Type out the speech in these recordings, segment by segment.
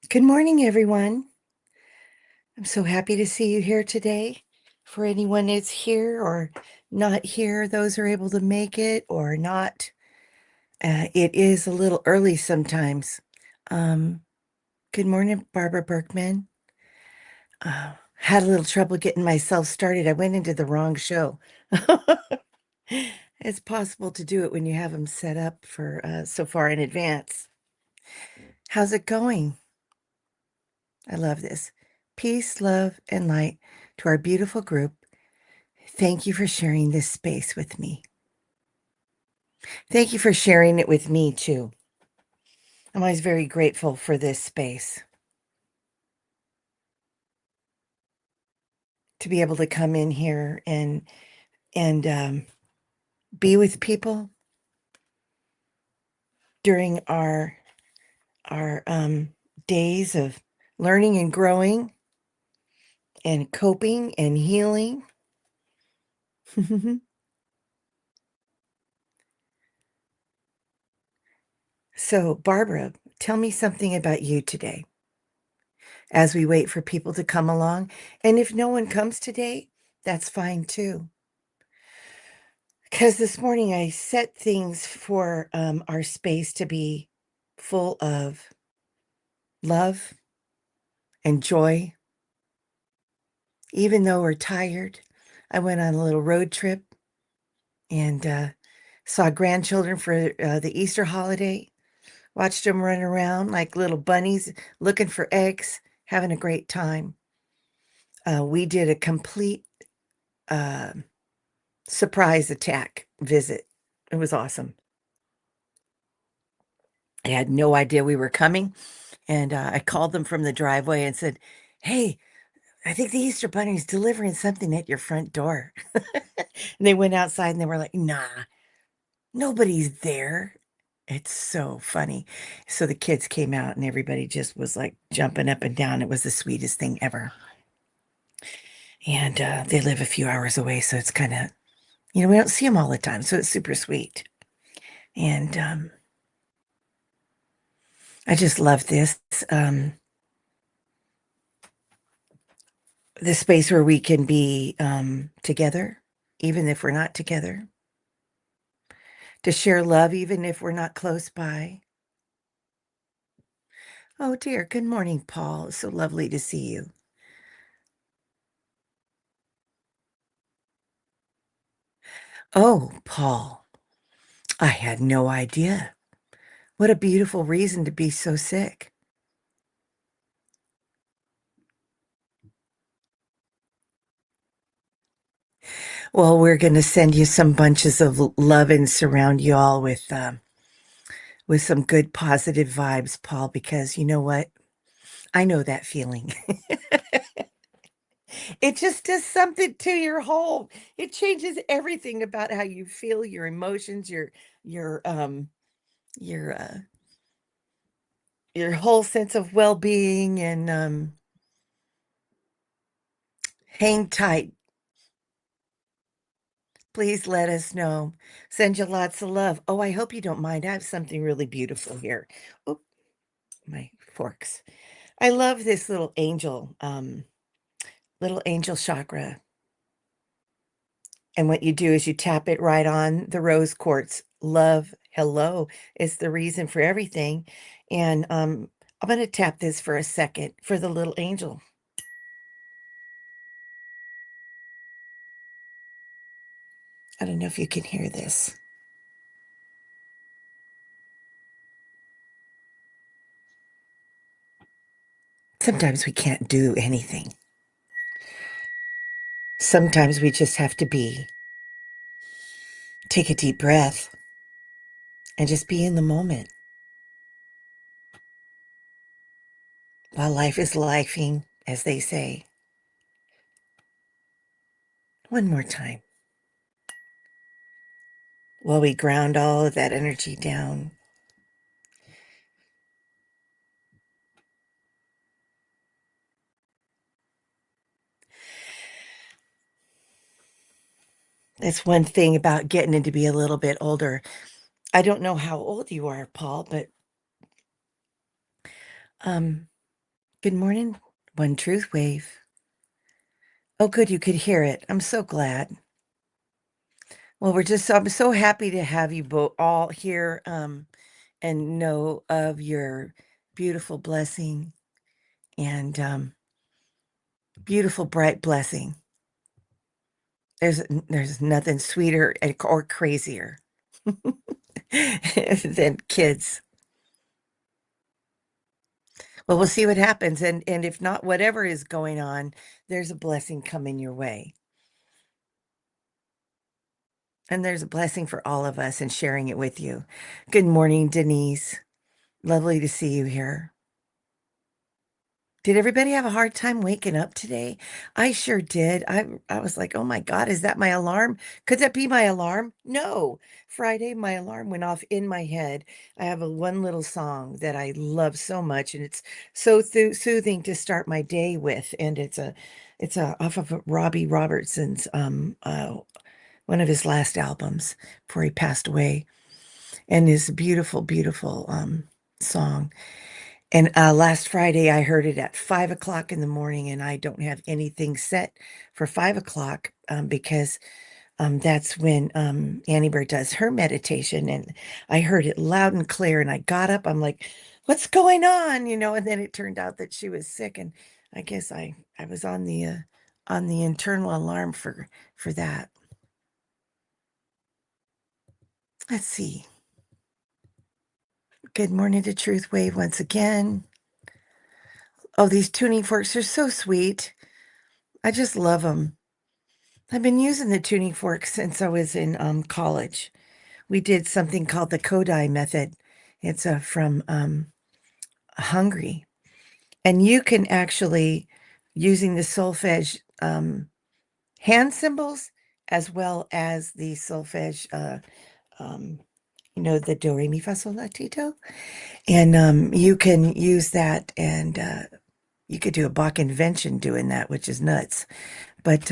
Good morning, everyone. I'm so happy to see you here today. For anyone that's here or not here, those are able to make it or not. It is a little early sometimes. Um, Good morning, Barbara Berkman. Had a little trouble getting myself started. I went into the wrong show. It's possible to do it when you have them set up for so far in advance. How's it going? I love this. Peace, love, and light to our beautiful group. Thank you for sharing this space with me. Thank you for sharing it with me too. I'm always very grateful for this space to be able to come in here and be with people during our days of learning and growing and coping and healing. So, Barbara, tell me something about you today as we wait for people to come along. And if no one comes today, that's fine too. Because this morning I set things for our space to be full of love and joy. Even though we're tired, I went on a little road trip and saw grandchildren for the Easter holiday, watched them run around like little bunnies looking for eggs, having a great time. We did a complete uh, surprise attack visit. It was awesome. I had no idea we were coming. And I called them from the driveway and said, "Hey, I think the Easter Bunny's delivering something at your front door." And they went outside and they were like, "Nah, nobody's there." It's so funny. So the kids came out and everybody just was like jumping up and down. It was the sweetest thing ever. And they live a few hours away. So it's kind of, we don't see them all the time. So it's super sweet. And I just love um, this space where we can be together, even if we're not together, to share love, even if we're not close by. Oh, dear. Good morning, Paul. It's so lovely to see you. Oh, Paul, I had no idea. What a beautiful reason to be so sick. Well, we're going to send you some bunches of love and surround you all with some good positive vibes, Paul, because you know what? I know that feeling. It just does something to your whole, it changes everything about how you feel, your emotions, your your uh your whole sense of well-being and hang tight. Please let us know. Send you lots of love. Oh, I hope you don't mind. I have something really beautiful here. Oh, my forks. I love this little angel chakra. And what you do is you tap it right on the rose quartz. Love, hello is the reason for everything. And I'm going to tap this for a second for the little angel. I don't know if you can hear this. Sometimes we can't do anything. Sometimes we just have to take a deep breath and just be in the moment while life is lifing, as they say. One more time. While we ground all of that energy down. That's one thing about getting to be a little bit older. I don't know how old you are, Paul, but um Good morning, One Truth Wave. Oh, good, you could hear it. I'm so glad. Well, I'm so happy to have you both all here and know of your beautiful blessing and beautiful, bright blessing. There's nothing sweeter or crazier than kids. Well, we'll see what happens. And if not, whatever is going on, there's a blessing coming your way. And there's a blessing for all of us in sharing it with you. Good morning, Denise. Lovely to see you here. Did everybody have a hard time waking up today? I sure did. I was like, "Oh my God, is that my alarm? Could that be my alarm?" No. Friday, my alarm went off in my head. I have a one little song that I love so much, and it's so soothing to start my day with. And it's a off of Robbie Robertson's one of his last albums before he passed away, and his beautiful, beautiful song. And last Friday, I heard it at 5 o'clock in the morning, and I don't have anything set for 5 o'clock because that's when Annie Bird does her meditation. And I heard it loud and clear, and I got up. I'm like, "What's going on?" And then it turned out that she was sick, and I guess I was on the internal alarm for that. Let's see. Good morning to Truth Wave once again. Oh, these tuning forks are so sweet. I just love them. I've been using the tuning fork since I was in college. We did something called the Kodai method. It's from Hungary. And you can actually, using the solfege hand symbols as well as the solfege, um, the do, re, mi, fa, sol, la, ti, do. And you can use that, and you could do a Bach invention doing that, which is nuts. But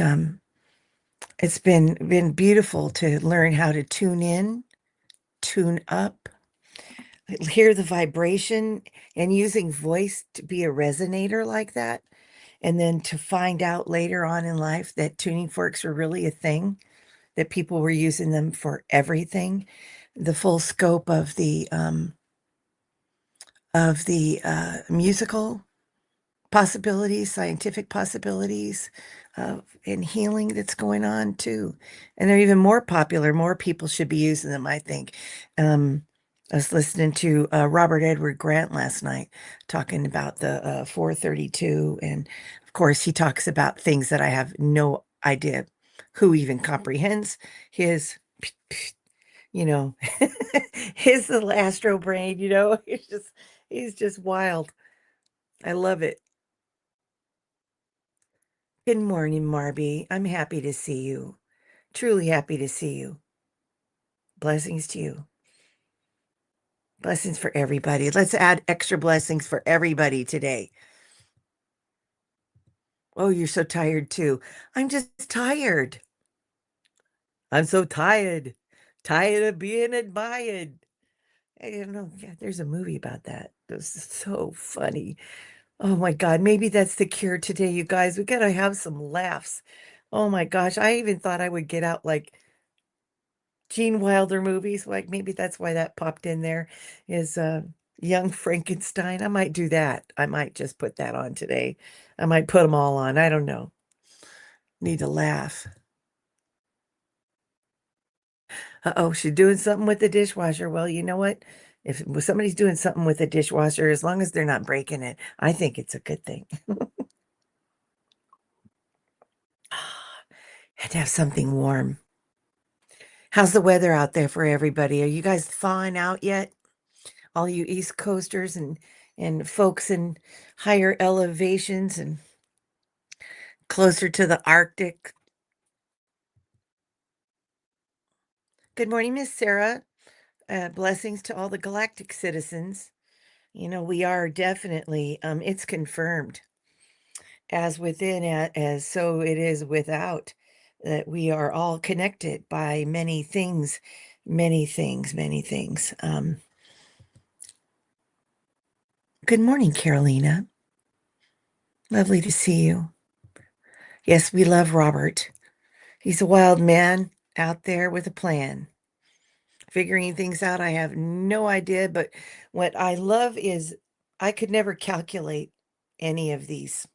it's been beautiful to learn how to tune in, tune up, hear the vibration, and using voice to be a resonator like that. And then to find out later on in life that tuning forks were really a thing, that people were using them for everything, the full scope of the musical possibilities, scientific possibilities in healing that's going on too. And they're even more popular. More people should be using them, I think. I was listening to Robert Edward Grant last night talking about the 432. And of course, he talks about things that I have no idea who even comprehends his, you know, his little astro brain, he's just wild. I love it. Good morning, Marby. I'm happy to see you. Truly happy to see you. Blessings to you. Blessings for everybody. Let's add extra blessings for everybody today. Oh, you're so tired too. I'm just tired. I'm so tired. Tired of being admired. I don't know. Yeah, there's a movie about that. It was so funny. Oh my God. Maybe that's the cure today, you guys. We gotta have some laughs. Oh my gosh. I even thought I would get out like Gene Wilder movies. Like maybe that's why that popped in there is Young Frankenstein. I might do that. I might just put that on today. I might put them all on. I don't know. Need to laugh. Uh-oh, she's doing something with the dishwasher. Well, you know what? If somebody's doing something with the dishwasher, as long as they're not breaking it, I think it's a good thing. Had to have something warm. How's the weather out there for everybody? Are you guys thawing out yet? All you East Coasters and folks in higher elevations and closer to the Arctic. Good morning, Miss Sarah. Blessings to all the galactic citizens. We are definitely, it's confirmed as within, as so it is without, that we are all connected by many things, many things, many things. Good morning, Carolina. Lovely to see you. Yes, we love Robert. He's a wild man out there with a plan, figuring things out. I have no idea, but what I love is I could never calculate any of these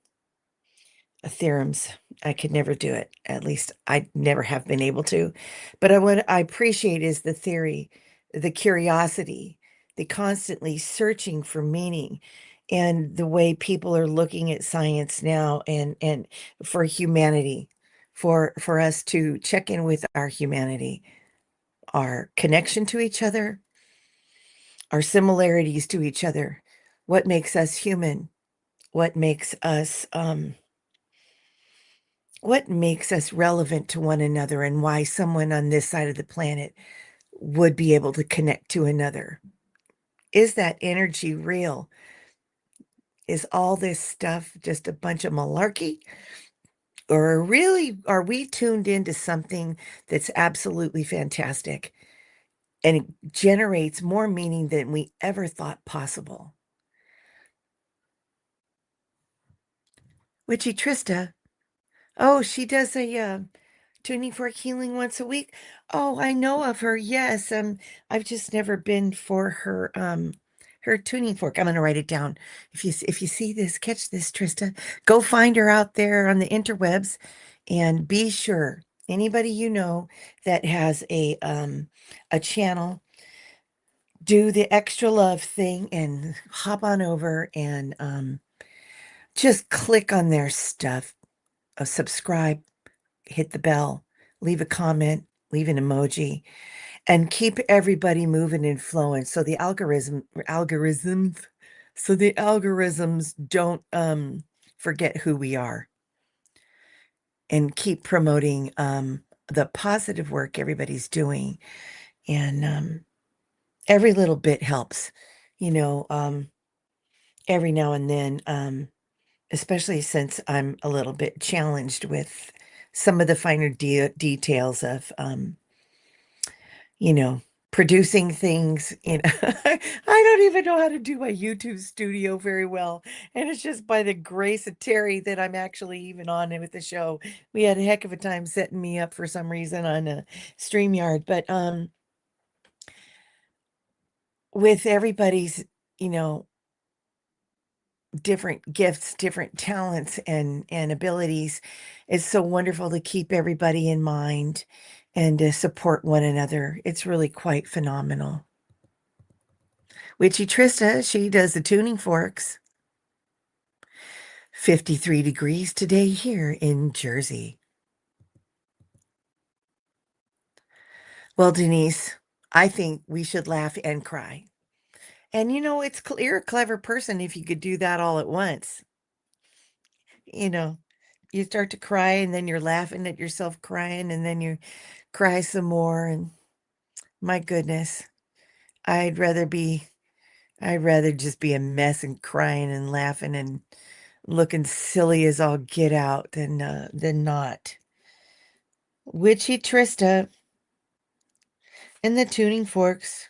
theorems. I could never do it. At least I never have been able to. But what I appreciate is the theory, the curiosity, the constantly searching for meaning, and the way people are looking at science now and for humanity, for us to check in with our humanity, our connection to each other, our similarities to each other, what makes us human, what makes us relevant to one another, and why someone on this side of the planet would be able to connect to another. Is that energy real? Is all this stuff just a bunch of malarkey? Or really, are we tuned into something that's absolutely fantastic and it generates more meaning than we ever thought possible? Witchy Trista, oh, she does a tuning fork healing once a week. Oh, I know of her. Yes. I've just never been for her tuning fork. I'm gonna write it down. If you see this, catch this, Trista. Go find her out there on the interwebs and be sure anybody you know that has a channel, do the extra love thing and hop on over and just click on their stuff, subscribe, hit the bell, leave a comment, leave an emoji, and keep everybody moving and flowing so the algorithms don't forget who we are, and keep promoting the positive work everybody's doing. And every little bit helps, you know, every now and then, especially since I'm a little bit challenged with some of the finer details of you know, producing things, I don't even know how to do my YouTube studio very well, and it's just by the grace of Terry that I'm actually even on it with the show. We had a heck of a time setting me up for some reason on a StreamYard, but, with everybody's, you know, different gifts, different talents, and abilities, it's so wonderful to keep everybody in mind and to support one another. It's really quite phenomenal. Witchy Trista, she does the tuning forks. 53 degrees today here in Jersey. Well, Denise, I think we should laugh and cry. And you're a clever person if you could do that all at once. You know, you start to cry and then you're laughing at yourself crying and then you cry some more. And my goodness, I'd rather be, I'd rather just be a mess and crying and laughing and looking silly as all get out than not. Witchy Trista and the tuning forks.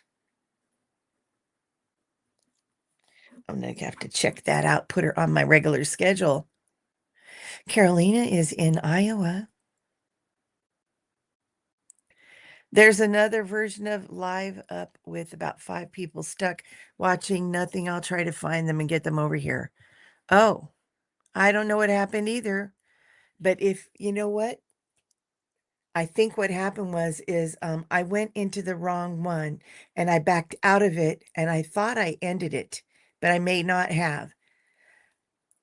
I'm gonna have to check that out, put her on my regular schedule. Carolina is in Iowa. There's another version of live up with about 5 people stuck watching nothing. I'll try to find them and get them over here. Oh, I don't know what happened either. But if you know what, I think what happened is I went into the wrong one and I backed out of it and I thought I ended it, but I may not have.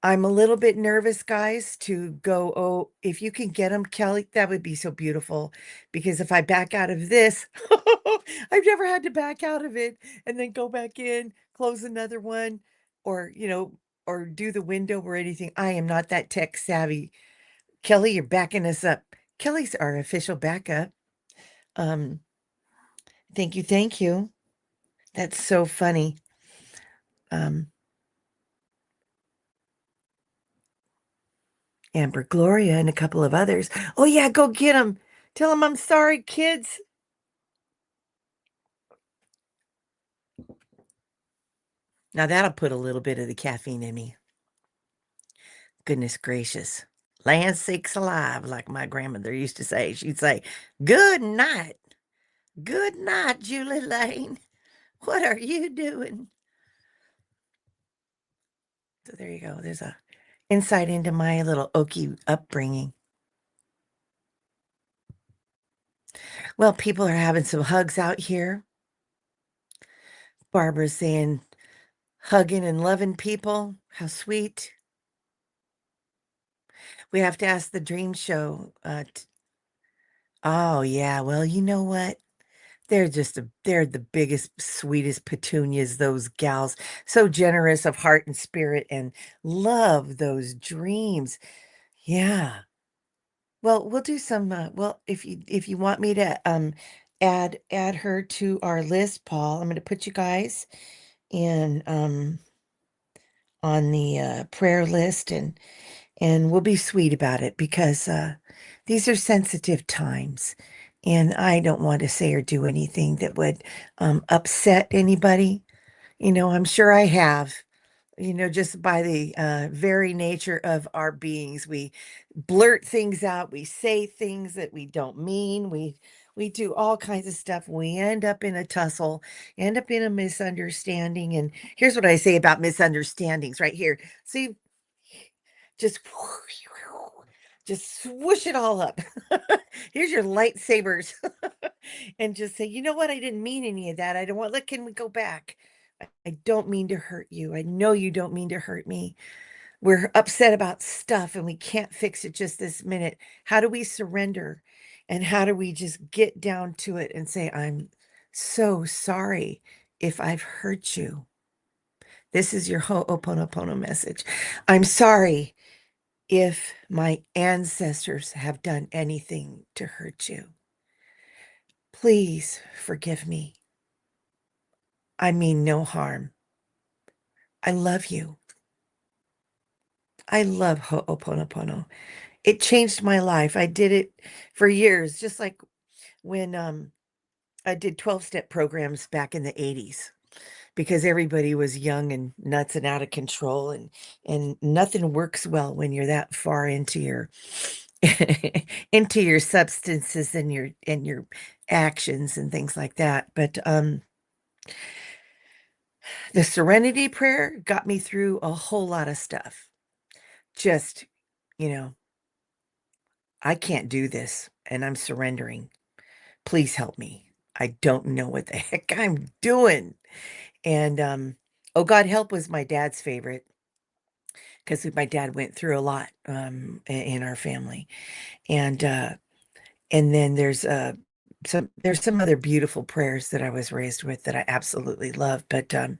I'm a little bit nervous, guys, to go, oh, if you can get them, Kelly, that would be so beautiful. Because if I back out of this, I've never had to back out of it and then go back in, close another one, or, or do the window or anything. I am not that tech savvy. Kelly, you're backing us up. Kelly's our official backup. Um, thank you, thank you. That's so funny. Um, Amber Gloria and a couple of others. Oh yeah, go get them. Tell them I'm sorry, kids. Now that'll put a little bit of the caffeine in me. goodness gracious. Land sakes alive, like my grandmother used to say. She'd say, "Good night. Good night, Julie Lane. What are you doing?" So there you go. There's a insight into my little Okie upbringing. Well, people are having some hugs out here. Barbara's saying, hugging and loving people. How sweet. We have to ask the dream show. Oh, yeah. Well, you know what? They're the biggest, sweetest petunias, those gals. So generous of heart and spirit and love those dreams. Yeah. Well, we'll do some well, if you want me to add her to our list, Paul, I'm going to put you guys in on the prayer list, and we'll be sweet about it because these are sensitive times, and I don't want to say or do anything that would upset anybody. I'm sure I have. Just by the very nature of our beings, we blurt things out, we say things that we don't mean, we do all kinds of stuff. We end up in a tussle, end up in a misunderstanding. And here's what I say about misunderstandings right here. See, just just swoosh it all up. Here's your lightsabers. And just say, you know what? I didn't mean any of that. I don't want, look, can we go back? I don't mean to hurt you. I know you don't mean to hurt me. We're upset about stuff and we can't fix it just this minute. How do we surrender? And how do we just get down to it and say, I'm so sorry if I've hurt you? This is your Ho'oponopono message. I'm sorry if my ancestors have done anything to hurt you. Please forgive me. I mean no harm. I love you. I love Ho'oponopono. It changed my life. I did it for years, just like when I did 12-step programs back in the 80s because everybody was young and nuts and out of control, and nothing works well when you're that far into your into your substances and your actions and things like that. But the serenity prayer got me through a whole lot of stuff. Just, you know, I can't do this and I'm surrendering. Please help me. I don't know what the heck I'm doing. And Oh God Help was my dad's favorite because my dad went through a lot in our family. And and then there's some other beautiful prayers that I was raised with that I absolutely love. But then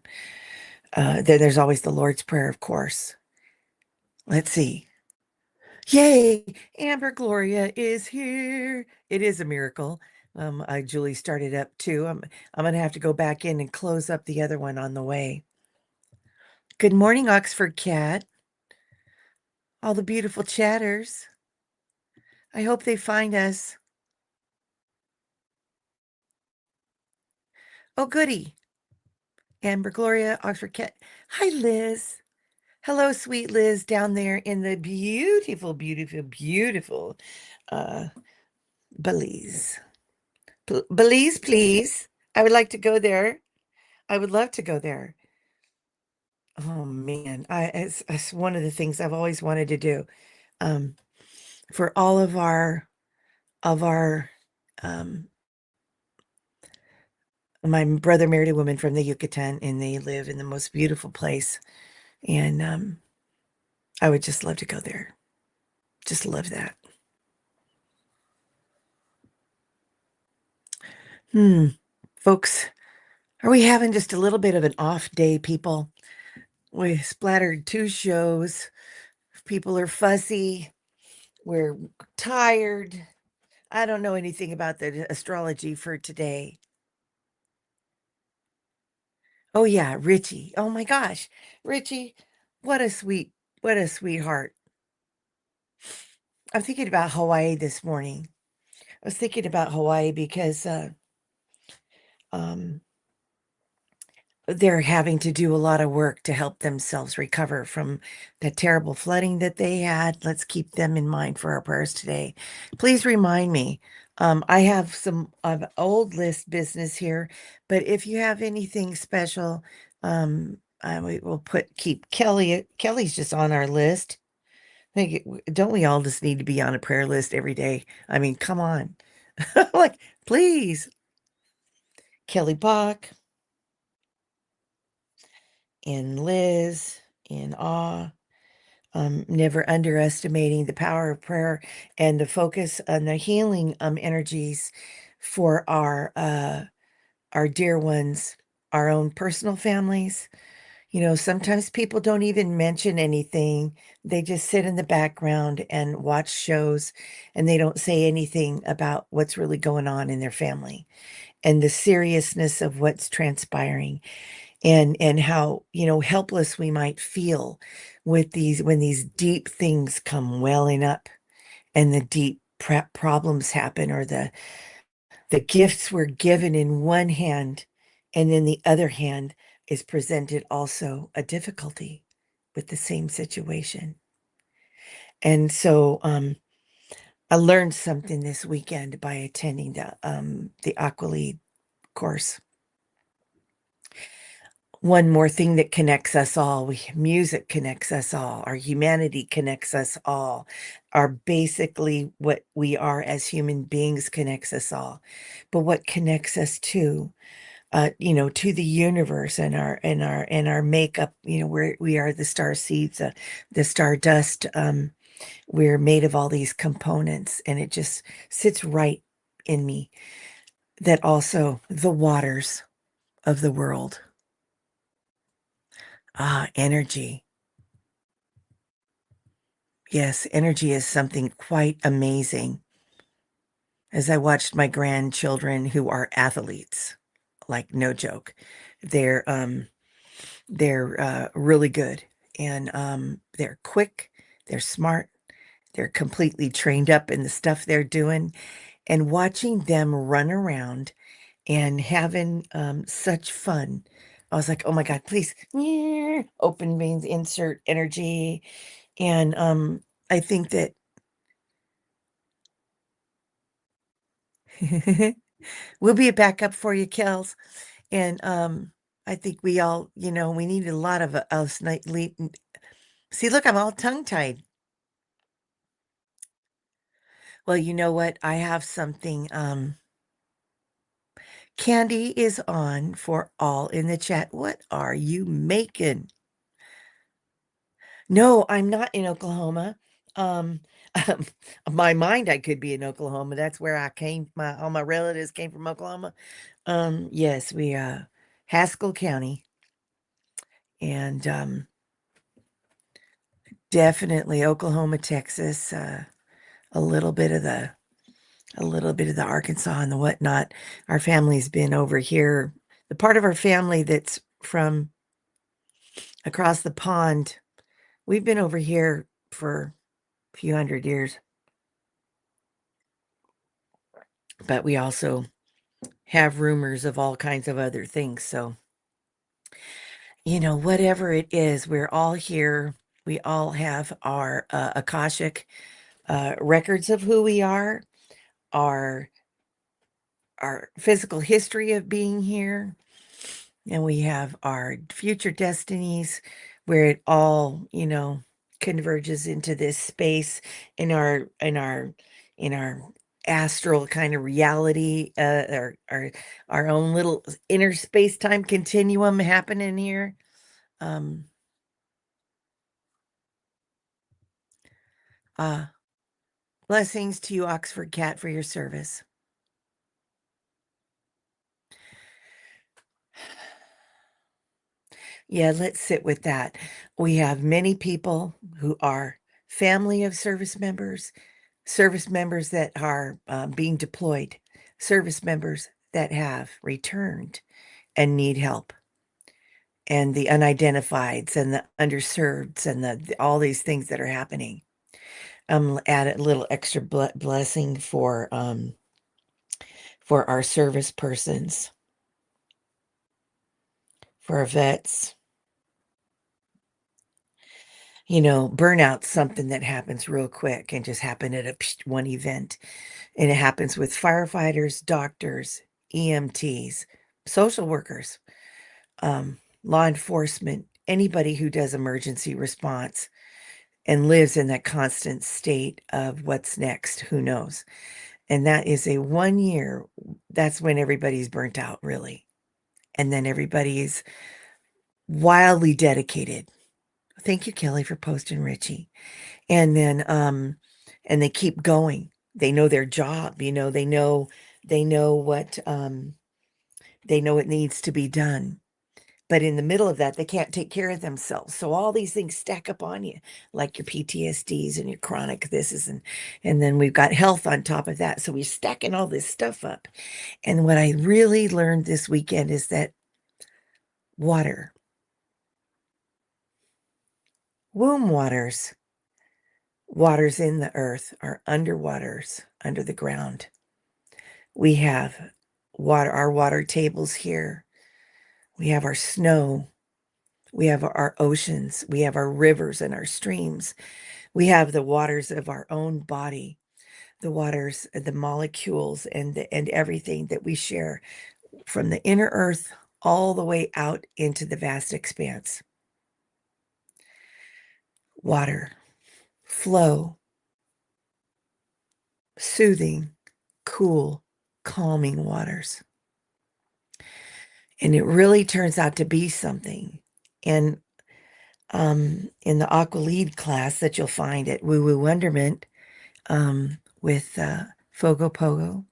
there's always the Lord's Prayer, of course. Let's see. Yay! Amber Gloria is here. It is a miracle. Julie started up too. I'm gonna have to go back in and close up the other one on the way. Good morning, Oxford Cat. All the beautiful chatters. I hope they find us. Oh, goody. Amber Gloria, Oxford Cat. Hi, Liz. Hello, sweet Liz, down there in the beautiful, beautiful, beautiful uh, Belize. Belize, please. I would like to go there. I would love to go there. Oh man, it's one of the things I've always wanted to do. Um, for all of our my brother married a woman from the Yucatan and they live in the most beautiful place. And I would just love to go there. Just love that. Hmm. Folks, are we having just a little bit of an off day, people? We splattered 2 shows. People are fussy. We're tired. I don't know anything about the astrology for today. Oh yeah, Richie. Oh my gosh. Richie, what a sweetheart. I'm thinking about Hawaii this morning. I was thinking about Hawaii because um they're having to do a lot of work to help themselves recover from that terrible flooding that they had. Let's keep them in mind for our prayers today. Please remind me. I have some old list business here, but if you have anything special, we will keep Kelly. Kelly's just on our list. Don't we all just need to be on a prayer list every day? I mean, come on. Like, please. Kelly Bach and Liz in awe. Never underestimating the power of prayer and the focus on the healing energies for our dear ones, our own personal families. You know, sometimes people don't even mention anything. They just sit in the background and watch shows, and they don't say anything about what's really going on in their family and the seriousness of what's transpiring, and how, you know, helpless we might feel with these when these deep things come welling up and the deep problems happen, or the gifts were given in one hand, and then the other hand is presented also a difficulty with the same situation. And so I learned something this weekend by attending the Aqualead course. One more thing that connects us all. Music connects us all. Our humanity connects us all. Our basically what we are as human beings connects us all. But what connects us you know, to the universe and our makeup, you know, we are the star seeds, the star dust. We're made of all these components, and it just sits right in me that also the waters of the world. Energy. Yes, energy is something quite amazing. As I watched my grandchildren who are athletes, like no joke, they're really good, and they're quick, they're smart, they're completely trained up in the stuff they're doing, and watching them run around and having such fun. I was like, oh my God, please, open veins, insert energy. And I think that we'll be a backup for you, Kels. And I think we all, you know, we need a lot of us nightly. See, look, I'm all tongue-tied. Well, you know what? I have something. Candy is on for all in the chat. What are you making? No, I'm not in Oklahoma. Um, my mind, I could be in Oklahoma. That's where I came. All my relatives came from Oklahoma. Yes, we Haskell County, and definitely Oklahoma, Texas, a little bit of the a little bit of the Arkansas and the whatnot. Our family's been over here. The part of our family that's from across the pond, we've been over here for a few hundred years, but we also have rumors of all kinds of other things. So, you know, whatever it is, we're all here. We all have our Akashic records of who we are, our our physical history of being here, and we have our future destinies, where it all, you know, converges into this space in our astral kind of reality, our own little inner space-time continuum happening here. um uh Blessings to you, Oxford Cat, for your service. Yeah, let's sit with that. We have many people who are family of service members that are being deployed, service members that have returned and need help, and the unidentifieds and the underserveds and all these things that are happening. Add a little extra blessing for our service persons, for our vets. Burnout's something that happens real quick and just happen at one event. And it happens with firefighters, doctors, EMTs, social workers, law enforcement, anybody who does emergency response and lives in that constant state of what's next, who knows. And that is a 1 year. That's when everybody's burnt out, really. And then everybody is wildly dedicated. Thank you, Kelly, for posting Richie. And then and they keep going. They know their job, they know what needs to be done. But in the middle of that, they can't take care of themselves. So all these things stack up on you, like your PTSDs and your chronic this is and then we've got health on top of that. So we're stacking all this stuff up. And what I really learned this weekend is that water, womb waters in the earth are underwaters under the ground. We have our water tables here. We have our snow. We have our oceans. We have our rivers and our streams. We have the waters of our own body, the waters, the molecules, and everything that we share from the inner earth all the way out into the vast expanse. Water, flow, soothing, cool, calming waters. And it really turns out to be something. And in the aqua lead class that you'll find at Woo Woo Wonderment with Fogo Pogo,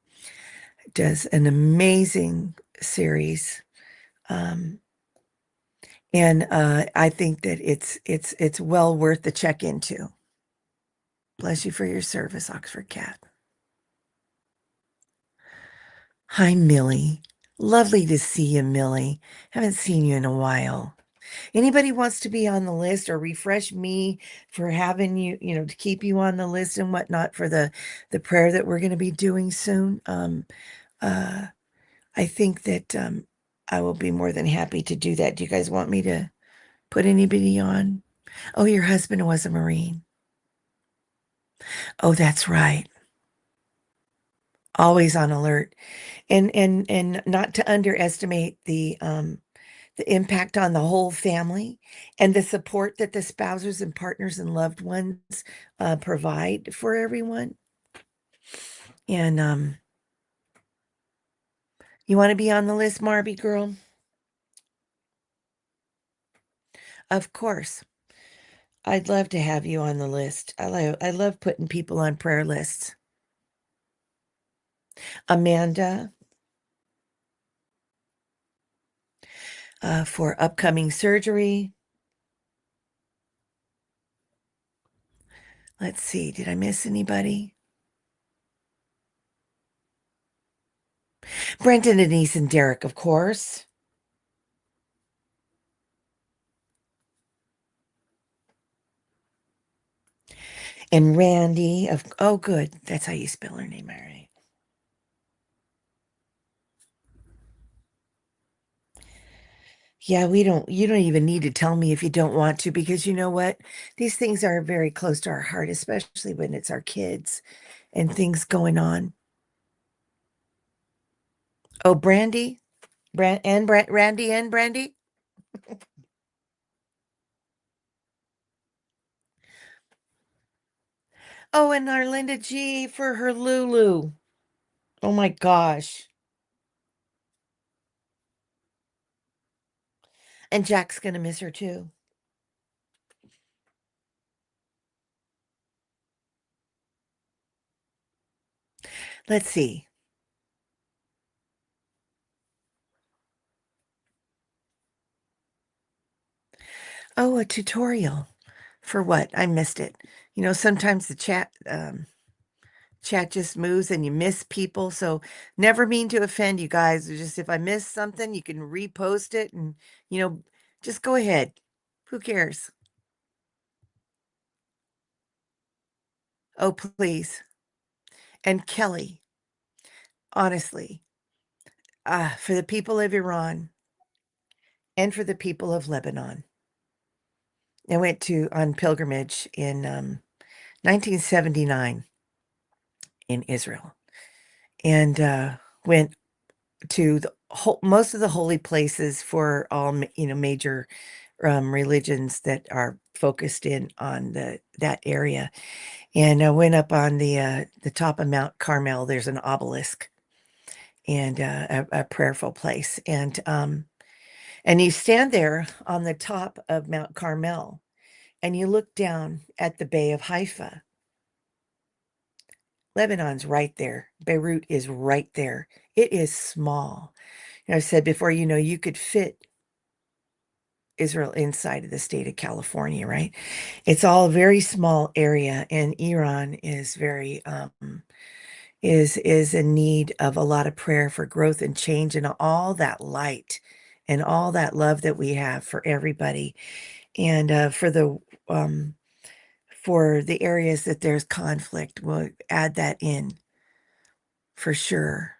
does an amazing series. And I think that it's well worth the check into. Bless you for your service, Oxford Cat. Hi, Millie. Lovely to see you, Millie. Haven't seen you in a while. Anybody wants to be on the list or refresh me for having you, to keep you on the list and whatnot for the prayer that we're going to be doing soon. I think that I will be more than happy to do that. Do you guys want me to put anybody on? Oh, your husband was a Marine. Oh, that's right. Always on alert. And not to underestimate the impact on the whole family and the support that the spouses and partners and loved ones provide for everyone. And you want to be on the list, Marby girl? Of course. I'd love to have you on the list. I love putting people on prayer lists. Amanda, for upcoming surgery. Let's see, did I miss anybody? Brenton, Denise, and Derek, of course. And Randy, oh, good. That's how you spell her name, all right. Yeah, you don't even need to tell me if you don't want to, because you know what? These things are very close to our heart, especially when it's our kids and things going on. Oh, Brandy, Randy and Brandy. Oh, and our Linda G for her Lulu. Oh my gosh. And Jack's gonna miss her too. Let's see. Oh, a tutorial. For what? I missed it. Sometimes the chat just moves and you miss people. So never mean to offend you guys. It's just if I miss something, you can repost it and you know, just go ahead. Who cares? Oh, please. And Kelly, honestly, for the people of Iran, and for the people of Lebanon. I went on pilgrimage in 1979 in Israel, and went to most of the holy places for all major religions that are focused in on that area. And I went up on the top of Mount Carmel. There's an obelisk and a prayerful place, and you stand there on the top of Mount Carmel, and you look down at the Bay of Haifa. Lebanon's right there. Beirut is right there. It is small. I've said before, you could fit Israel inside of the state of California, right? It's all a very small area, and Iran is very is in need of a lot of prayer for growth and change and all that light and all that love that we have for everybody, and um for the areas that there's conflict, we'll add that in for sure.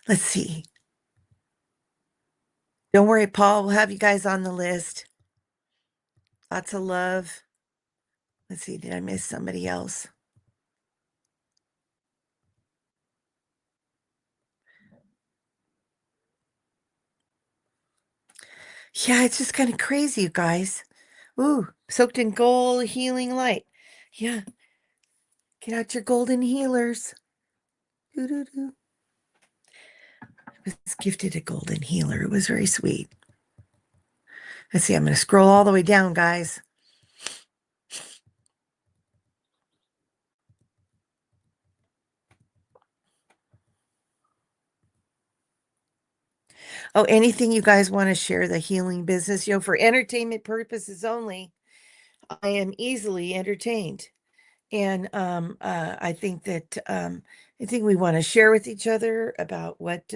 Let's see. Don't worry, Paul. We'll have you guys on the list. Lots of love. Let's see. Did I miss somebody else? Yeah, it's just kind of crazy, you guys. Ooh, soaked in gold, healing light. Yeah, get out your golden healers. Doo-doo-doo. I was gifted a golden healer. It was very sweet. Let's see. I'm going to scroll all the way down, guys. Oh, anything you guys want to share the healing business, for entertainment purposes only. I am easily entertained. And I think we want to share with each other about what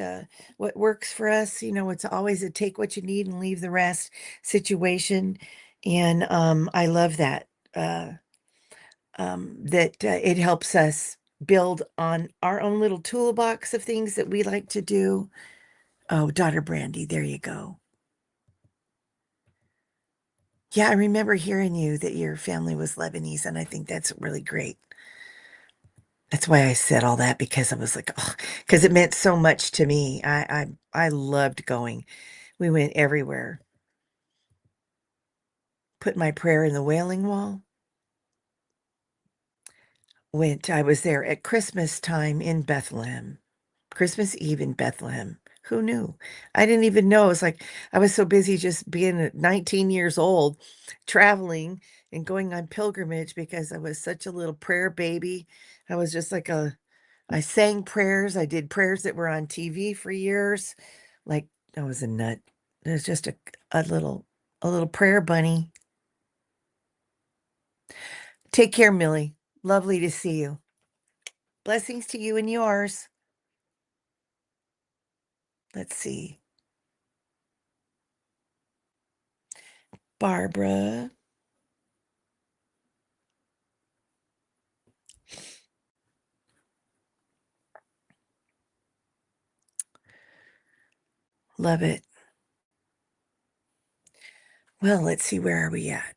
works for us. It's always a take what you need and leave the rest situation. And I love that it helps us build on our own little toolbox of things that we like to do. Oh, daughter Brandy, there you go. Yeah, I remember hearing you that your family was Lebanese, and I think that's really great. That's why I said all that, because I was like, oh, because it meant so much to me. I loved going. We went everywhere. Put my prayer in the Wailing Wall. I was there at Christmas time in Bethlehem. Christmas Eve in Bethlehem. Who knew? I didn't even know. It was like I was so busy just being 19 years old, traveling and going on pilgrimage because I was such a little prayer baby. I was just like I sang prayers. I did prayers that were on TV for years. Like I was a nut. It was just a little a little prayer bunny. Take care, Millie. Lovely to see you. Blessings to you and yours. Let's see. Barbara. Love it. Well, let's see, where are we at?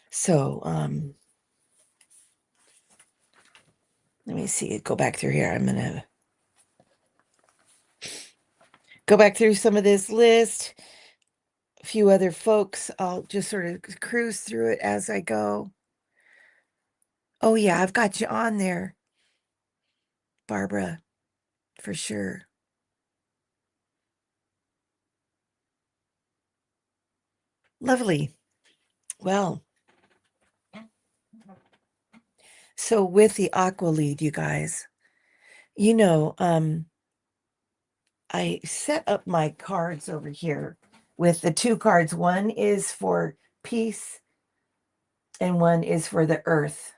So, let me see. Go back through here. I'm gonna go back through some of this list. A few other folks. I'll just sort of cruise through it as I go. Oh yeah, I've got you on there, Barbara, for sure. Lovely. Well, so with the aqua lead, you guys, you know, I set up my cards over here with the two cards. One is for peace and one is for the earth.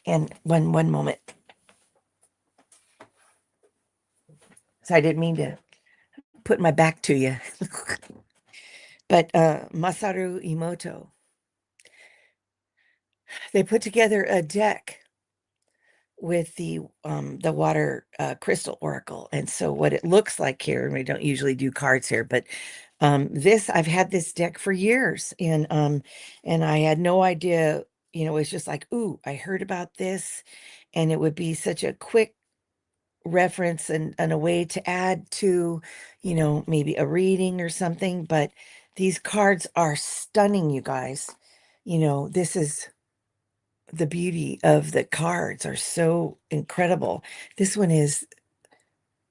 And one moment. So I didn't mean to put my back to you. But Masaru Emoto, they put together a deck with the water crystal oracle. And so what it looks like here, and we don't usually do cards here, but this I've had this deck for years, and I had no idea, it's just like, ooh, I heard about this, and it would be such a quick reference and a way to add to, maybe a reading or something. But these cards are stunning, you guys. This is the beauty of the cards are so incredible. This one is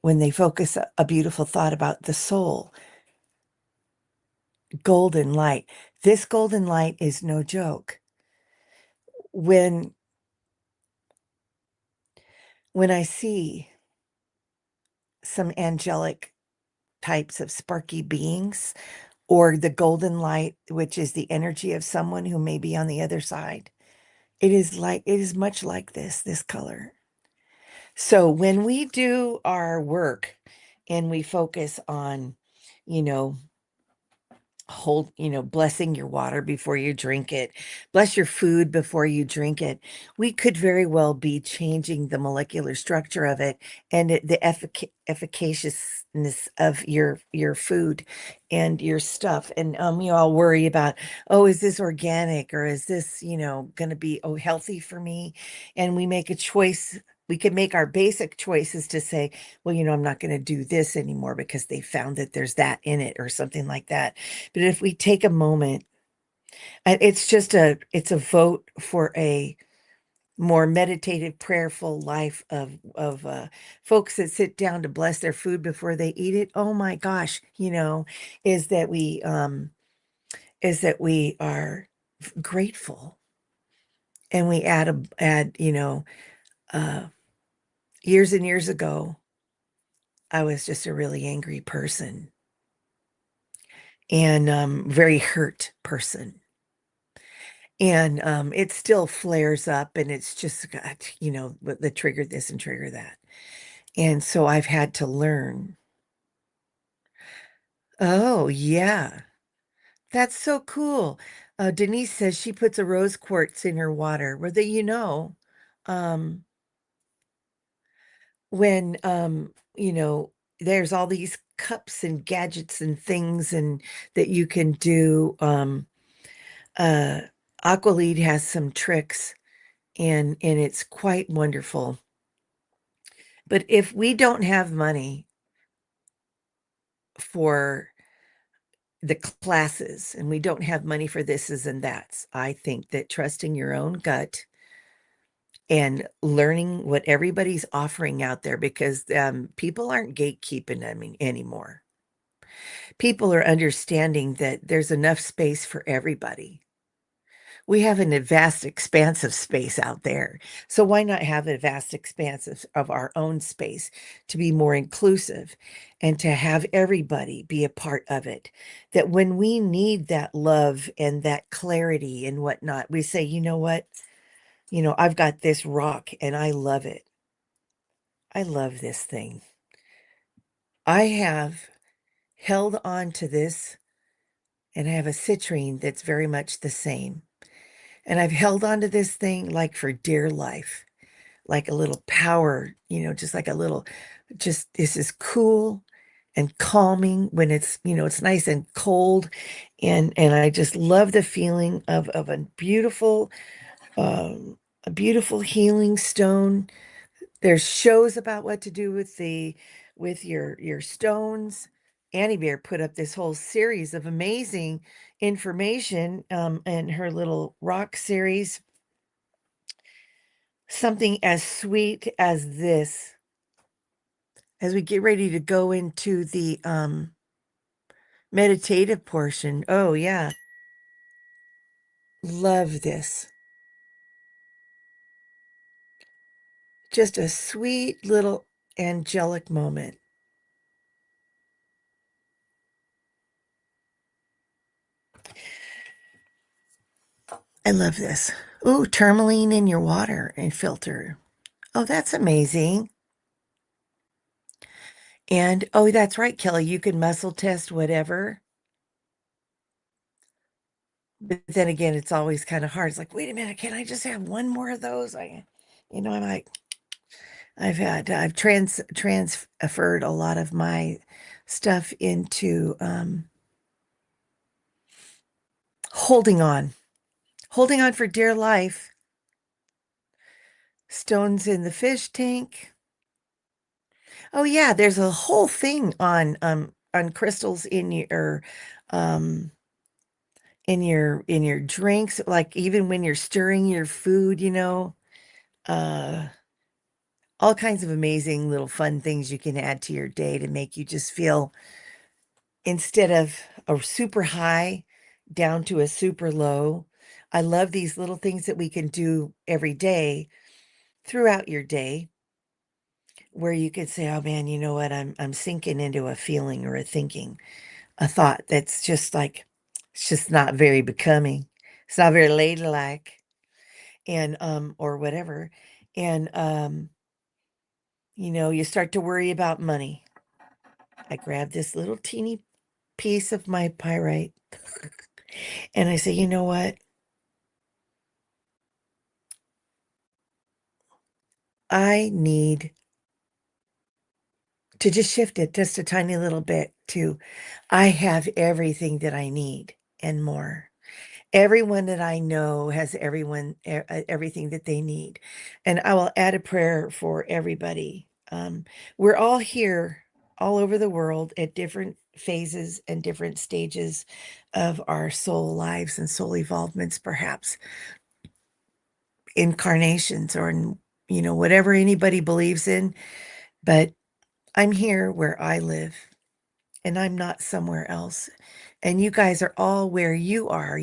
when they focus a beautiful thought about the soul, golden light. This golden light is no joke. When when I see some angelic types of sparky beings, or the golden light, which is the energy of someone who may be on the other side, it is much like this color. So when we do our work and we focus on, you know, blessing your water before you drink it, bless your food before you drink it, we could very well be changing the molecular structure of it, and the efficaciousness of your food and your stuff. And you all worry about, oh, is this organic, or is this, going to be, oh, healthy for me? And we make a choice. We can make our basic choices to say, well, I'm not going to do this anymore because they found that there's that in it or something like that. But if we take a moment, it's a vote for a more meditative, prayerful life of folks that sit down to bless their food before they eat it. Oh my gosh, is that we are grateful, and we add, uh years and years ago, I was just a really angry person, and very hurt person. And it still flares up, and it's just got, the trigger this and trigger that. And so I've had to learn. Oh, yeah. That's so cool. Denise says she puts a rose quartz in her water. Whether um, when there's all these cups and gadgets and things and that you can do. Uh, Aqualead has some tricks, and it's quite wonderful. But if we don't have money for the classes, and we don't have money for thises and that's, I think that trusting your own gut and learning what everybody's offering out there, because people aren't gatekeeping, I mean, anymore. People are understanding that there's enough space for everybody. We have a vast expanse of space out there. So why not have a vast expanse of our own space to be more inclusive and to have everybody be a part of it? That when we need that love and that clarity and whatnot, we say, you know what? I've got this rock and I love it. I love this thing. I have held on to this, and I have a citrine that's very much the same. And I've held on to this thing like for dear life, like a little power, just like a little, just this is cool and calming when it's nice and cold. And I just love the feeling of um, a beautiful healing stone. There's shows about what to do with your stones. Annie Bear put up this whole series of amazing information in her little rock series. Something as sweet as this, as we get ready to go into the meditative portion. Oh yeah, love this. Just a sweet little angelic moment. I love this. Ooh, tourmaline in your water and filter. Oh, that's amazing. And oh, that's right, Kelly. You can muscle test whatever. But then again, it's always kind of hard. It's like, wait a minute, can I just have one more of those? I'm like, I've transferred a lot of my stuff into holding holding on for dear life. Stones in the fish tank. Oh yeah, there's a whole thing on crystals um in your drinks, like even when you're stirring your food, uh all kinds of amazing little fun things you can add to your day to make you just feel, instead of a super high down to a super low. I love these little things that we can do every day throughout your day, where you could say, oh man, you know what, I'm sinking into a feeling or a thinking, a thought that's just like, it's just not very becoming, it's not very ladylike, and or whatever. And you start to worry about money. I grab this little teeny piece of my pyrite and I say, you know what, I need to just shift it just a tiny little bit to, I have everything that I need and more. Everyone that I know has everything that they need. And I will add a prayer for everybody. We're all here all over the world at different phases and different stages of our soul lives and soul evolvements, perhaps incarnations or, whatever anybody believes in. But I'm here where I live and I'm not somewhere else. And you guys are all where you are.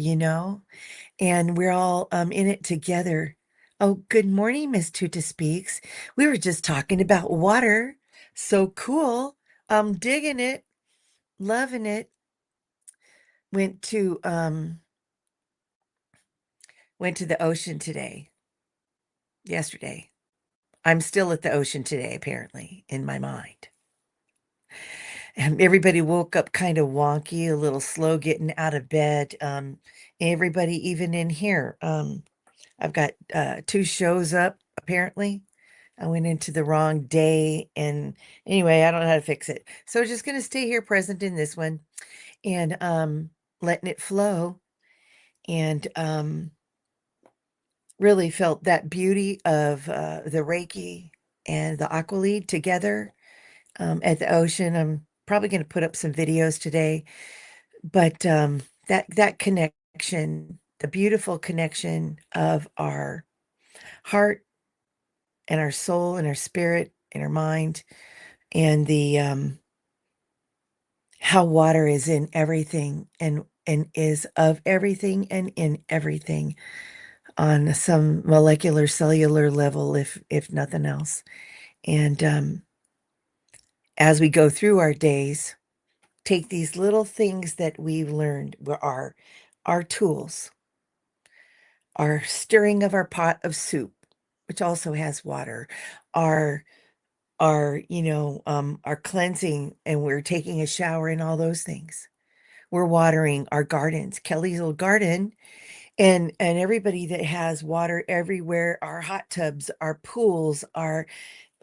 And we're all in it together. Oh, good morning, Miss Tuta Speaks. We were just talking about water. So cool. I'm digging it, loving it. Went to um went to the ocean yesterday. I'm still at the ocean today, apparently, in my mind. And everybody woke up kind of wonky, a little slow getting out of bed. Everybody, even in here. I've got 2 shows up, apparently. I went into the wrong day, and anyway, I don't know how to fix it. So just gonna stay here present in this one and, letting it flow, and, really felt that beauty of, the Reiki and the aqua lead together, at the ocean. I'm probably gonna put up some videos today, but, that connection, the beautiful connection of our heart and our soul and our spirit and our mind, and the how water is in everything and is of everything and in everything on some molecular cellular level, if nothing else. And as we go through our days, take these little things that we've learned were our tools, our stirring of our pot of soup, which also has water, our our cleansing, and we're taking a shower and all those things. We're watering our gardens, Kelly's little garden, and everybody that has water everywhere, our hot tubs, our pools,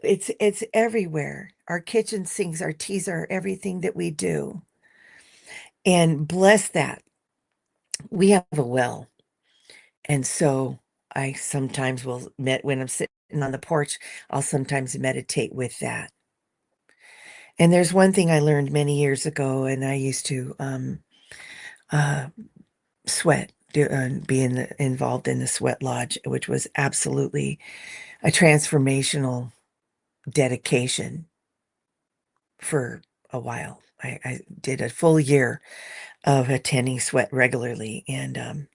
it's everywhere. Our kitchen sinks, our teas, are everything that we do. And bless that. We have a well. And so I sometimes will when I'm sitting on the porch, I'll sometimes meditate with that. And there's one thing I learned many years ago, and I used to uh, sweat, involved in the sweat lodge, which was absolutely a transformational dedication for a while. I did a full year of attending sweat regularly. And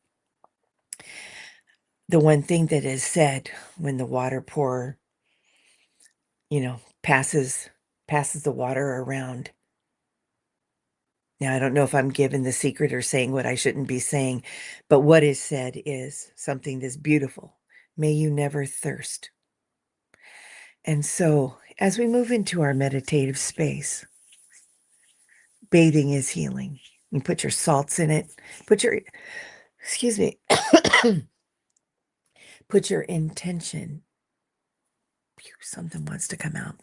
the one thing that is said when the water pour, passes the water around. Now, I don't know if I'm giving the secret or saying what I shouldn't be saying, but what is said is something that's beautiful. May you never thirst. And so, as we move into our meditative space, bathing is healing. You put your salts in it, put your excuse me, put your intention. Something wants to come out.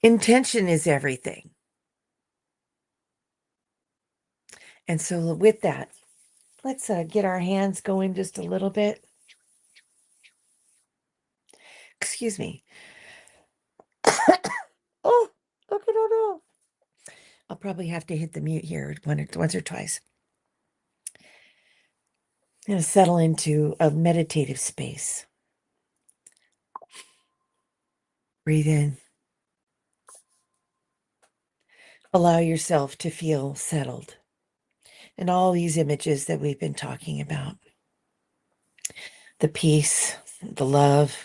Intention is everything. And so with that, let's get our hands going just a little bit. Excuse me. Oh, okay, no. I'll probably have to hit the mute here once or twice. I'm going to settle into a meditative space. Breathe in. Allow yourself to feel settled. And all these images that we've been talking about. The peace, the love,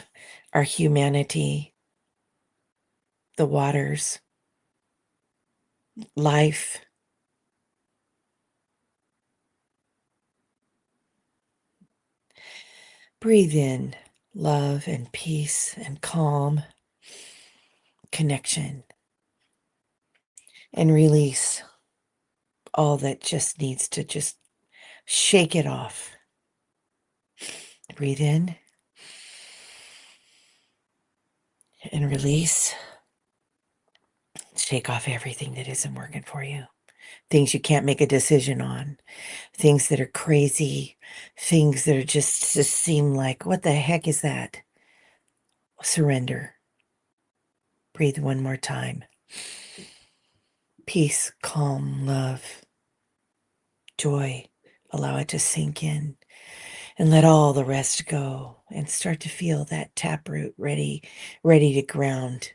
our humanity, the waters, life. Breathe in love and peace and calm, connection, and release all that just needs to just shake it off. Breathe in and release. Shake off everything that isn't working for you. Things you can't make a decision on. Things that are crazy. Things that are just seem like, what the heck is that? Surrender. Breathe one more time. Peace, calm, love, joy. Allow it to sink in and let all the rest go and start to feel that taproot ready to ground.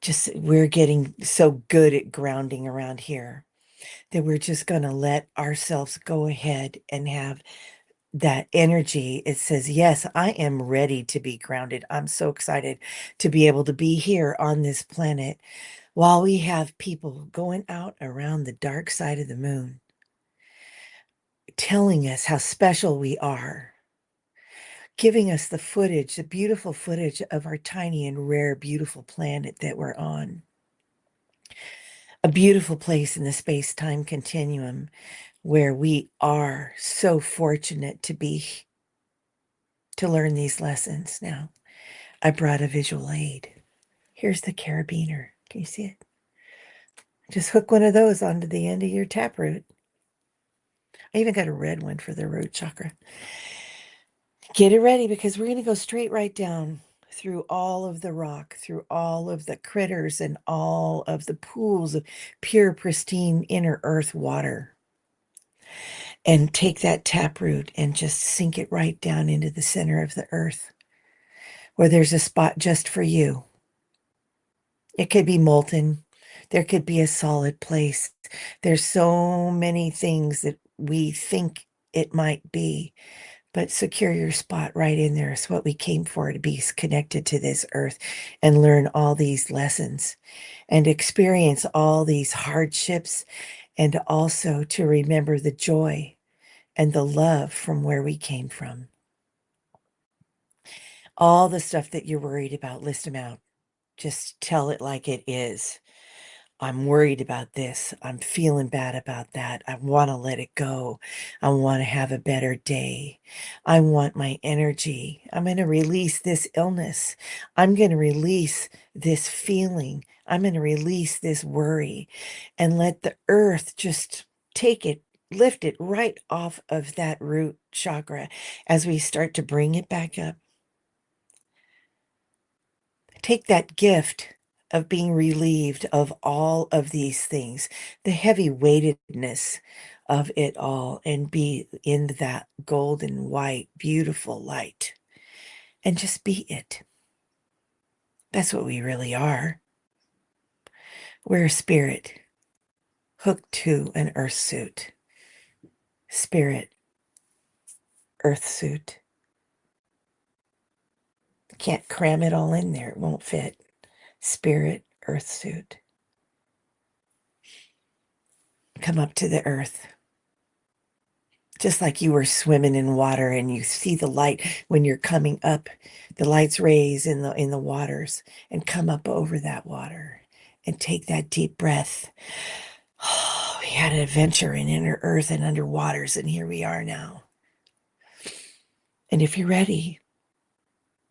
Just we're getting so good at grounding around here that we're just going to let ourselves go ahead and have that energy. It says, yes, I am ready to be grounded. I'm so excited to be able to be here on this planet while we have people going out around the dark side of the moon, telling us how special we are, giving us the footage, the beautiful footage of our tiny and rare, beautiful planet that we're on. A beautiful place in the space-time continuum where we are so fortunate to learn these lessons now. I brought a visual aid. Here's the carabiner. Can you see it? Just hook one of those onto the end of your taproot. I even got a red one for the root chakra. Get it ready because we're going to go straight right down through all of the rock, through all of the critters and all of the pools of pure, pristine inner earth water. And take that taproot and just sink it right down into the center of the earth where there's a spot just for you. It could be molten. There could be a solid place. There's so many things that we think it might be, but secure your spot right in there is what we came for, to be connected to this earth and learn all these lessons and experience all these hardships, and also to remember the joy and the love from where we came from. All the stuff that you're worried about, list them out. Just tell it like it is. I'm worried about this. I'm feeling bad about that. I want to let it go. I want to have a better day. I want my energy. I'm going to release this illness. I'm going to release this feeling. I'm going to release this worry and let the earth just take it, lift it right off of that root chakra as we start to bring it back up. Take that gift of being relieved of all of these things, the heavy weightedness of it all, and be in that golden white, beautiful light and just be it. That's what we really are. We're a spirit hooked to an earth suit. Spirit, earth suit. Can't cram it all in there. It won't fit. Spirit, earth suit. Come up to the earth. Just like you were swimming in water and you see the light when you're coming up, the light's rays in the waters, and come up over that water and take that deep breath. Oh, had an adventure in inner earth and under waters, and here we are now. And if you're ready,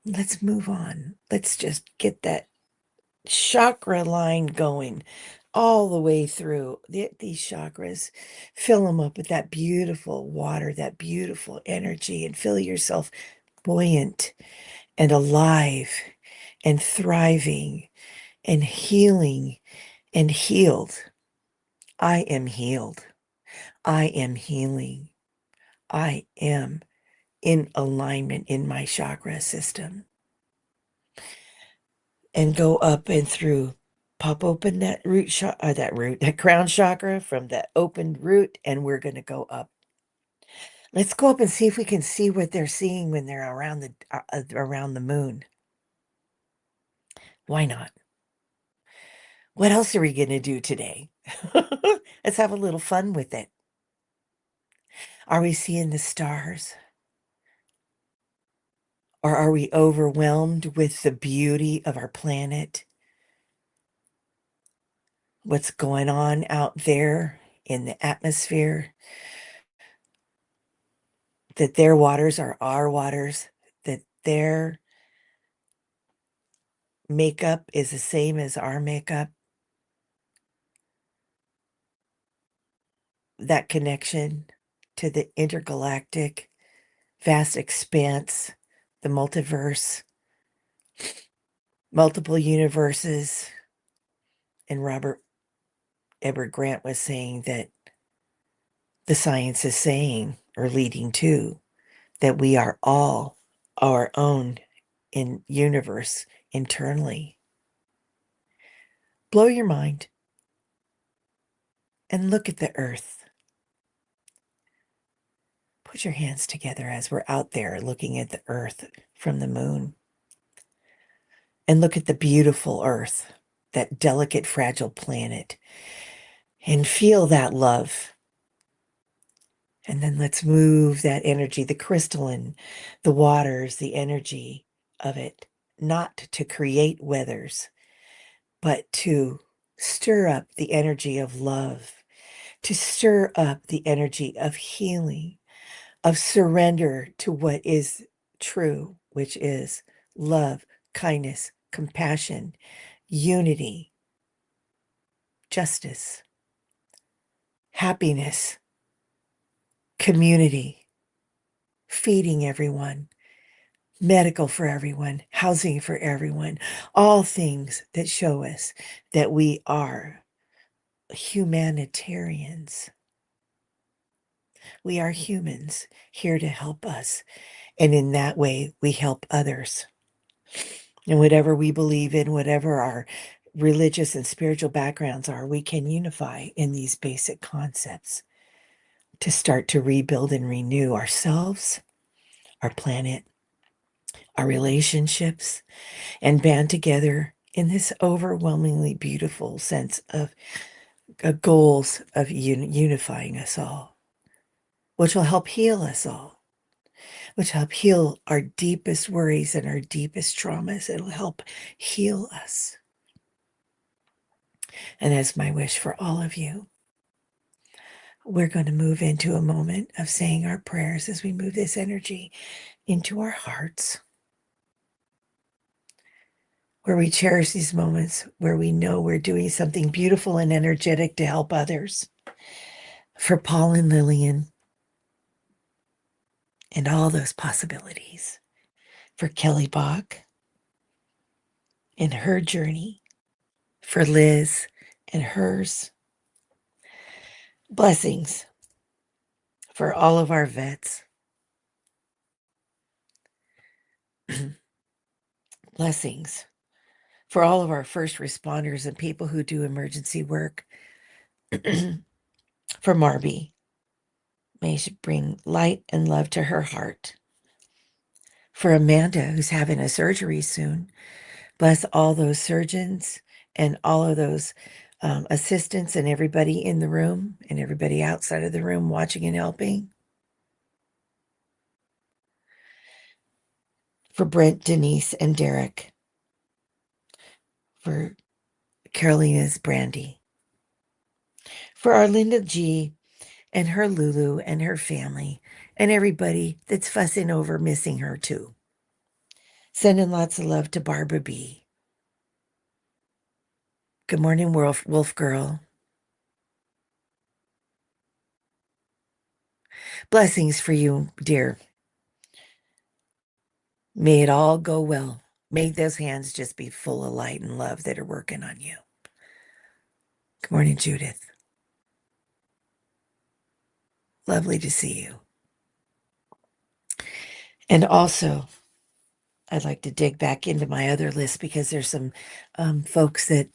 let's move on. Let's just get that chakra line going all the way through these chakras. Fill them up with that beautiful water, that beautiful energy, and feel yourself buoyant and alive and thriving and healing and healed. I am healed. I am healing. I am in alignment in my chakra system. And go up and through. Pop open that that crown chakra from that opened root, and we're going to go up. Let's go up and see if we can see what they're seeing when they're around the moon. Why not? What else are we going to do today? Let's have a little fun with it. Are we seeing the stars? Or are we overwhelmed with the beauty of our planet? What's going on out there in the atmosphere? That their waters are our waters, that their makeup is the same as our makeup. That connection to the intergalactic vast expanse, the multiverse, multiple universes. And Robert Edward Grant was saying that the science is saying, or leading to, that we are all our own in universe internally. Blow your mind and look at the earth. Put your hands together as we're out there looking at the earth from the moon. And look at the beautiful earth, that delicate, fragile planet, and feel that love. And then let's move that energy, the crystalline, the waters, the energy of it, not to create weathers, but to stir up the energy of love, to stir up the energy of healing, of surrender to what is true, which is love, kindness, compassion, unity, justice, happiness, community, feeding everyone, medical for everyone, housing for everyone, all things that show us that we are humanitarians. We are humans here to help us. And in that way, we help others. And whatever we believe in, whatever our religious and spiritual backgrounds are, we can unify in these basic concepts to start to rebuild and renew ourselves, our planet, our relationships, and band together in this overwhelmingly beautiful sense of goals of unifying us all, which will help heal us all, which help heal our deepest worries and our deepest traumas. It'll help heal us. And that's my wish for all of you. We're going to move into a moment of saying our prayers as we move this energy into our hearts, where we cherish these moments, where we know we're doing something beautiful and energetic to help others. For Paul and Lillian and all those possibilities. For Kelly Bach and her journey. For Liz and hers. Blessings for all of our vets. Blessings for all of our first responders and people who do emergency work. For Marby, may she bring light and love to her heart. For Amanda, who's having a surgery soon, bless all those surgeons and all of those assistants and everybody in the room and everybody outside of the room watching and helping. For Brent, Denise, and Derek. For Carolina's Brandy. For our Linda G and her Lulu and her family and everybody that's fussing over missing her too. Sending lots of love to Barbara B. Good morning, Wolf Girl. Blessings for you, dear. May it all go well. May those hands just be full of light and love that are working on you. Good morning, Judith. Lovely to see you. And also, I'd like to dig back into my other list because there's some folks that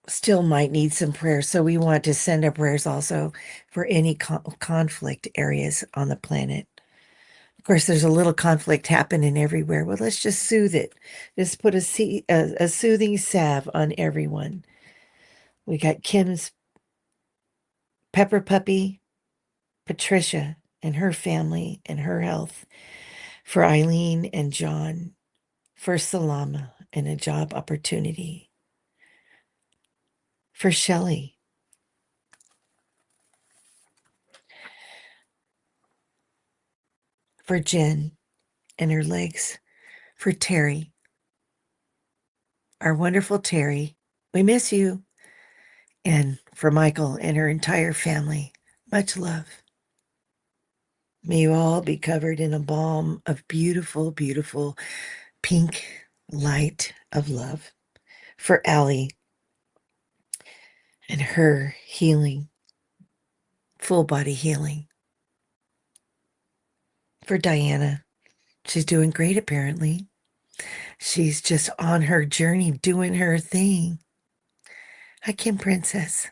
still might need some prayers. So we want to send our prayers also for any conflict areas on the planet. Of course, there's a little conflict happening everywhere. Well, let's just soothe it. Just put a soothing salve on everyone. We got Kim's Pepper Puppy, Patricia, and her family and her health. For Eileen and John, for Salama and a job opportunity. For Shelley. For Jen and her legs. For Terry, our wonderful Terry. We miss you. And for Michael and her entire family. Much love. May you all be covered in a balm of beautiful, beautiful pink light of love. For Allie and her healing, full body healing. For Diana, she's doing great apparently. She's just on her journey doing her thing. Hi, Kim Princess.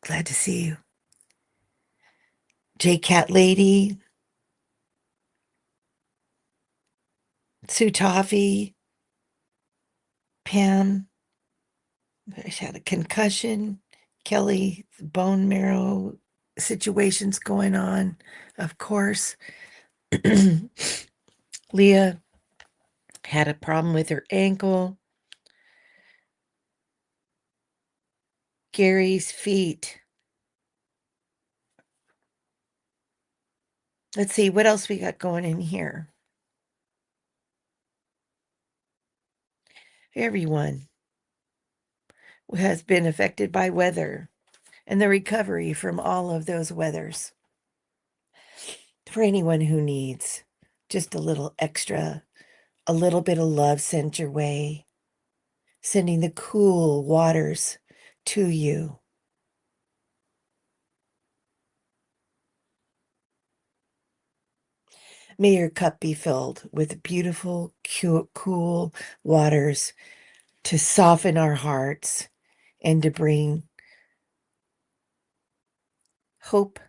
Glad to see you. J Cat Lady, Sue Toffee, Pam. She had a concussion. Kelly, bone marrow situations going on, of course. Leah had a problem with her ankle. Gary's feet. Let's see, what else we got going in here? Everyone who has been affected by weather and the recovery from all of those weathers. For anyone who needs just a little extra, a little bit of love sent your way, sending the cool waters to you. May your cup be filled with beautiful, cool waters to soften our hearts and to bring hope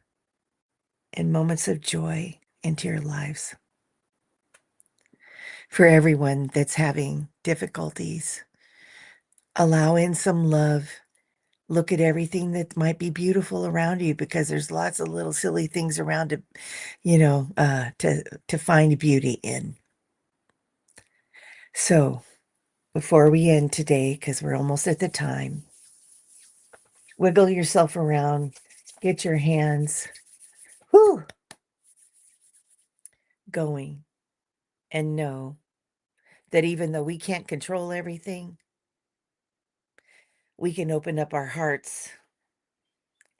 and moments of joy into your lives. For everyone that's having difficulties, allow in some love. Look at everything that might be beautiful around you because there's lots of little silly things around to find beauty in. So before we end today, because we're almost at the time, wiggle yourself around, get your hands going, and know that even though we can't control everything, we can open up our hearts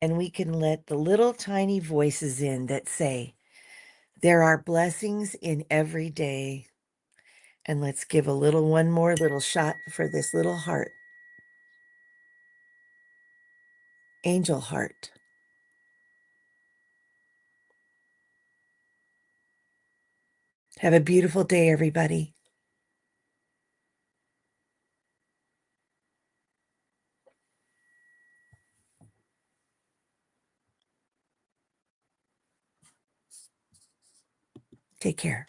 and we can let the little tiny voices in that say, there are blessings in every day. And let's give one more little shot for this little heart. Angel heart. Have a beautiful day, everybody. Take care.